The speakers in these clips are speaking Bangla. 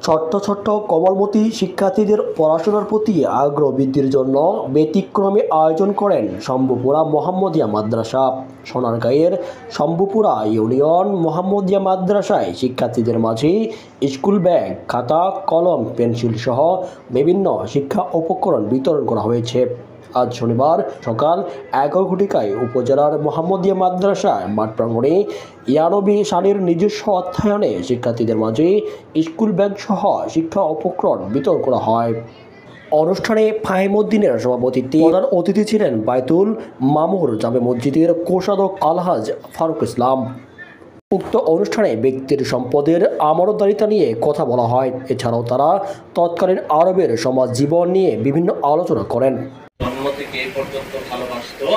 ছোট্ট ছোট্ট কোমলমতি শিক্ষার্থীদের পড়াশোনার প্রতি আগ্রহ বৃদ্ধির জন্য ব্যতিক্রমী আয়োজন করেন শম্ভুপুরা মোহাম্মদিয়া মাদ্রাসা। সোনারগাঁয়ের শম্ভুপুরা ইউনিয়ন মোহাম্মদিয়া মাদ্রাসায় শিক্ষার্থীদের মাঝে স্কুল ব্যাগ, খাতা, কলম, পেন্সিল সহ বিভিন্ন শিক্ষা উপকরণ বিতরণ করা হয়েছে। আজ শনিবার সকাল 11 ঘটিকায় উপজেলার মোহাম্মদিয়া মাদ্রাসায় মাঠ প্রাঙ্গণে ইয়ানবী শানের নিজস্ব অর্থায়নে শিক্ষার্থীদের মাঝে স্কুল ব্যাগ সহ শিক্ষা উপকরণ বিতরণ করা হয়। অনুষ্ঠানে ফাহিমউদ্দিনের সভাপতিত্বে প্রধান অতিথি ছিলেন বায়তুল মামুর জামে মসজিদের কোষাধ্যক্ষ আলহাজ ফারুক ইসলাম। উক্ত অনুষ্ঠানে ব্যক্তির সম্পদের আমানতদারিতা নিয়ে কথা বলা হয়। এছাড়াও তারা তৎকালীন আরবের সমাজ জীবন নিয়ে বিভিন্ন আলোচনা করেন। জন্ম থেকে এই পর্যন্ত ভালোবাসতো।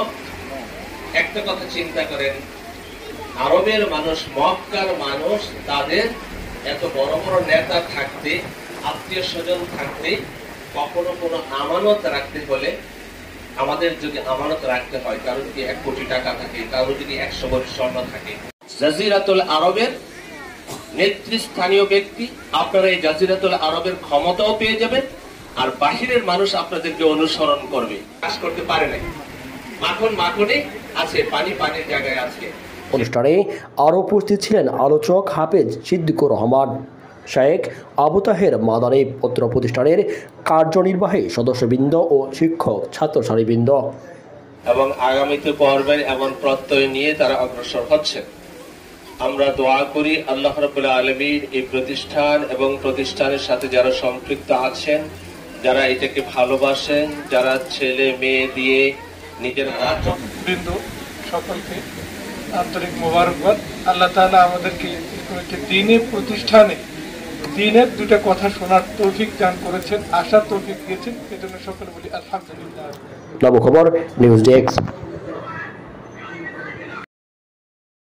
একটা কথা চিন্তা করেন, আরবের মানুষ, মক্কার মানুষ, তাদের এত বড় বড় নেতা থাকতে, আত্মীয় স্বজন থাকতে, কখনো কোনো আমানত রাখতে হলে, আমাদের যদি আমানত রাখতে হয়, কারো যদি 1 কোটি টাকা থাকে, কারো যদি 100 ভরি স্বর্ণ থাকে, জাজিরাতুল আরবের নেতৃস্থানীয় ব্যক্তি, আপনারা এই জাজিরাতুল আরবের ক্ষমতাও পেয়ে যাবেন, আর বাহিরের মানুষ আপনাদেরকে অনুসরণ করবে। কাজ করতে পারে না, মাখন মাখনে আছে, পানি পানির জায়গায় আছে। অনুষ্ঠানে আরও উপস্থিত ছিলেন আলোচক হাফেজ সিদ্দিকুর রহমান, শেখ আবু তাহের মাদানী, পত্র প্রতিষ্ঠানের কার্যনির্বাহী সদস্যবৃন্দ ও শিক্ষক ছাত্রছাত্রীবৃন্দ। এবং আগামীতে পর্বের এমন প্রত্যয় নিয়ে তারা অগ্রসর হচ্ছে। আমরা দোয়া করি আল্লাহ রাব্বুল আলামিন এই প্রতিষ্ঠান এবং প্রতিষ্ঠানের সাথে যারা সম্পৃক্ত আছেন, যারা এটাকে ভালোবাসেন, যারা ছেলে মেয়ে দিয়ে নিজের বৃন্দ সকলকে আন্তরিক মোবারকবাদ। আল্লাহ তাআলা আমাদেরকে দ্বীনের প্রতিষ্ঠানে দ্বীনের দুটো কথা শোনার তৌফিক দান করেছেন, আশার তৌফিক দিয়েছেন। এজন্য সকলে বলি আলহামদুলিল্লাহ। নবখবর নিউজ ডেস্ক।